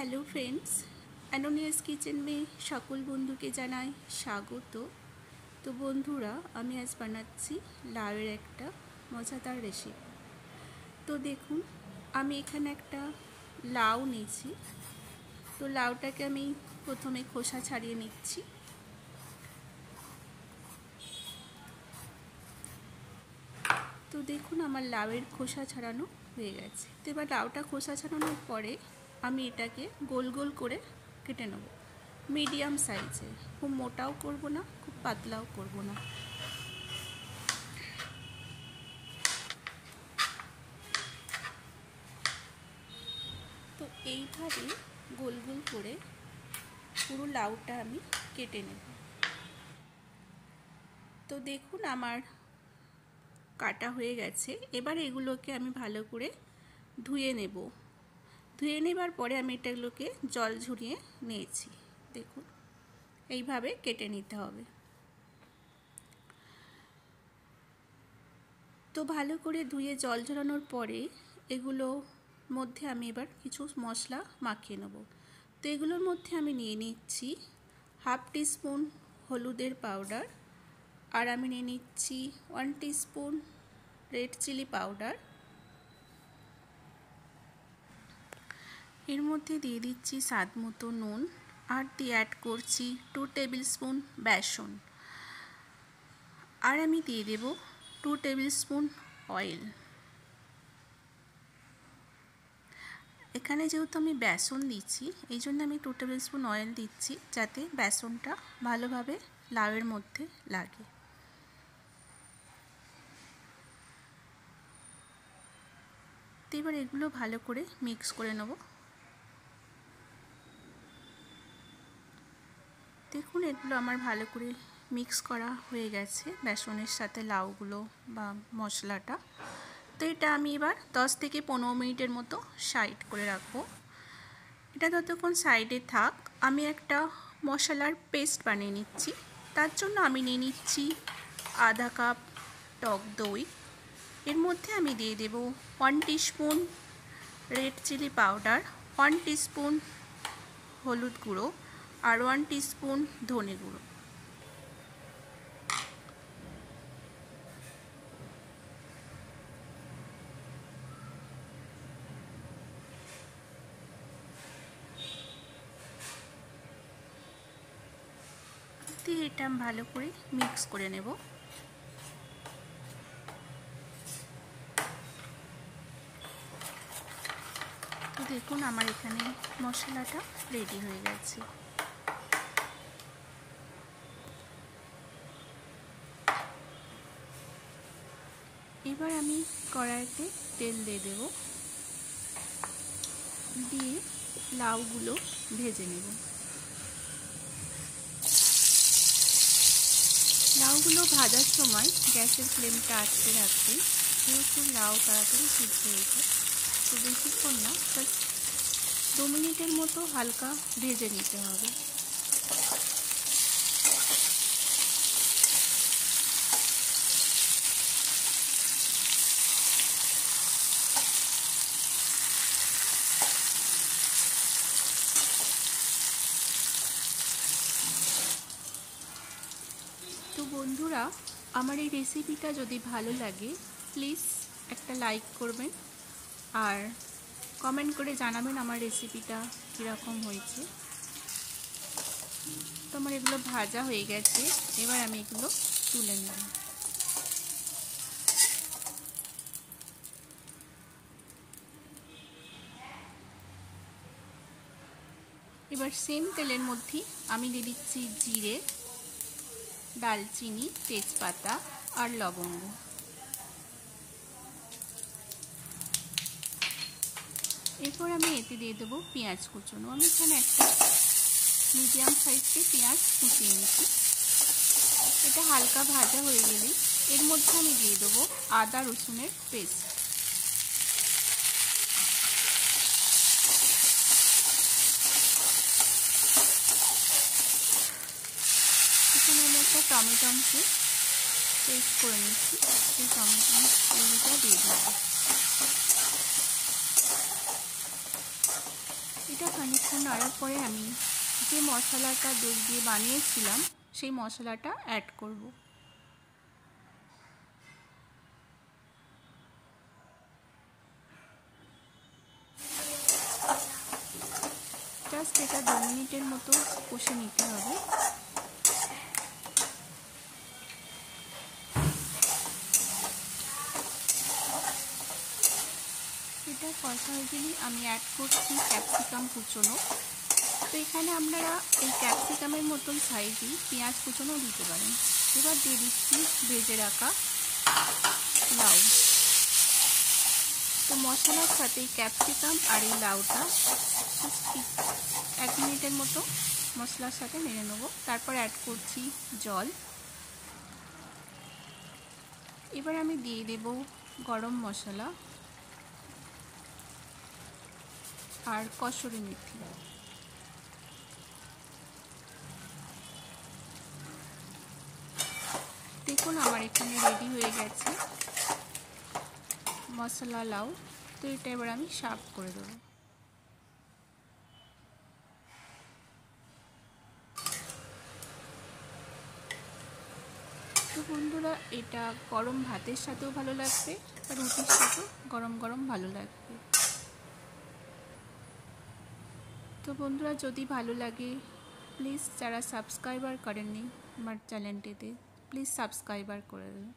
Hello friends, অ্যানোনিয়াস kitchen में সকল বন্ধুকে জানাই স্বাগত। তো বন্ধুরা, আমি আজ বানাচ্ছি লাউয়ের একটা মজাদার রেসিপি। তো দেখুন, আমি এখানে একটা লাউ নিয়েছি। তো লাউটাকে আমি প্রথমে খোসা ছাড়িয়ে নিচ্ছি। তো দেখুন, আমার লাউয়ের খোসা ছাড়ানো হয়ে গেছে। তো এবার লাউটা খোসা ছাড়ানোর পরে আমি এটাকে গোল গোল করে কেটে নেব, মিডিয়াম সাইজে। খুব মোটাও করব না, খুব পাতলাও করব না। তো এইভাবে গোল গোল করে পুরো লাউটা আমি কেটে নেব। তো দেখুন, আমার কাটা হয়ে গেছে। এবার এগুলোকে আমি ভালো করে ধুয়ে নেব। ধুয়ে নেবার পরে আমি এটাগুলোকে জল ঝরিয়ে নিয়েছি। দেখুন, এইভাবে কেটে নিতে হবে। তো ভালো করে ধুয়ে জল ঝরানোর পরে এগুলো মধ্যে আমি এবার কিছু মশলা মাখিয়ে নেব। তো এগুলোর মধ্যে আমি নিয়ে নিচ্ছি হাফ টিস্পুন হলুদের পাউডার, আর আমি নিয়ে নিচ্ছি 1 টিস্পুন রেড চিলি পাউডার। এর মধ্যে দিয়ে দিচ্ছি স্বাদ মতো নুন, আর দিয়ে অ্যাড করছি 2 টেবিল স্পুন বেসন, আর আমি দিয়ে দেব 2 টেবিল স্পুন অয়েল। এখানে যেহেতু আমি বেসন দিচ্ছি, এই জন্য আমি 2 টেবিল স্পুন অয়েল দিচ্ছি, যাতে বেসনটা ভালোভাবে লাউয়ের মধ্যে লাগে। তো এবার এগুলো ভালো করে মিক্স করে নেব। দেখুন, এগুলো আমার ভালো করে মিক্স করা হয়ে গেছে বেসনের সাথে লাউগুলো বা মশলাটা। তো এটা আমি এবার 10 থেকে 15 মিনিটের মতো সাইড করে রাখবো। এটা ততক্ষণ সাইডে থাক, আমি একটা মশলার পেস্ট বানিয়ে নিচ্ছি। তার জন্য আমি নিয়ে নিচ্ছি আধা কাপ টক দই। এর মধ্যে আমি দিয়ে দেব 1 teaspoon red chili powder, 1 teaspoon হলুদ গুঁড়ো, আর 1 টিস্পুন ধনে গুঁড়ো। দিয়ে এটা ভালো করে মিক্স করে নেব। তো দেখুন, আমার এখানে মশলাটা রেডি হয়ে গেছে। এবার আমি কড়াইতে তেল দিয়ে দেব, দিয়ে লাউগুলো ভেজে নেব। লাউগুলো ভাজার সময় গ্যাসের ফ্লেমটা আটকে রাখবেন, যেহেতু লাউ তাড়াতাড়ি সিদ্ধ হয়ে যায়। তো বেশিক্ষণ না, জাস্ট 2 মিনিটের মতো হালকা ভেজে নিতে হবে। তো বন্ধুরা, আমার এই রেসিপিটা যদি ভালো লাগে প্লিজ একটা লাইক করবেন, আর কমেন্ট করে জানাবেন আমার রেসিপিটা কীরকম হয়েছে। তো আমার এগুলো ভাজা হয়ে গেছে, এবার আমি এগুলো তুলে নেব। এবার সেম তেলের মধ্যে আমি দিয়ে দিচ্ছি জিরে, দালচিনি, তেজপাতা আর লবঙ্গ। এরপর আমি এতে দিয়ে দেবো পেঁয়াজ কুচনো। আমি এখানে একটা মিডিয়াম সাইজের পেঁয়াজ কুচিয়ে নিচ্ছি। এটা হালকা ভাজা হয়ে গেলে এর মধ্যে আমি দিয়ে দেবো আদা রসুনের পেস্ট। এখানে আমি একটা টমেটোকে পেস্ট করে নিচ্ছি, সেই টমেটো পিউরিটা দিয়ে দেবো। এটা খানিকক্ষণ নাড়ার পরে আমি যে মশলাটা দুধ দিয়ে বানিয়েছিলাম সেই মশলাটা অ্যাড করব। জাস্ট এটা 2 মিনিটের মতো কষে নিতে হবে। এটা কষা হয়ে গেলে আমি অ্যাড করছি ক্যাপসিকাম কুচনো। তো এখানে আপনারা এই ক্যাপসিকামের মতন সাইজই পেঁয়াজ কুচনো দিতে পারেন। এবার দিয়ে দিচ্ছি ভেজে রাখা লাউ। তো মশলার সাথে এই ক্যাপসিকাম আর এই লাউটা 1 মিনিটের মতো মশলার সাথে নেড়ে নেবো। তারপর অ্যাড করছি জল। এবার আমি দিয়ে দেব গরম মশলা আর কসুরি মেথি। দেখুন আমার এখানে রেডি হয়ে গেছে মশলা লাউ। তো এটা এবার আমি সার্ভ করে দেবো। তো বন্ধুরা এটা গরম ভাতের সাথেও ভালো লাগবে আর রুটির সাথেও গরম গরম ভালো লাগবে। তো বন্ধুরা যদি ভালো লাগে প্লিজ যারা সাবস্ক্রাইবার করেননি আমার চ্যানেলটিতে প্লিজ সাবস্ক্রাইবার করে দেবেন।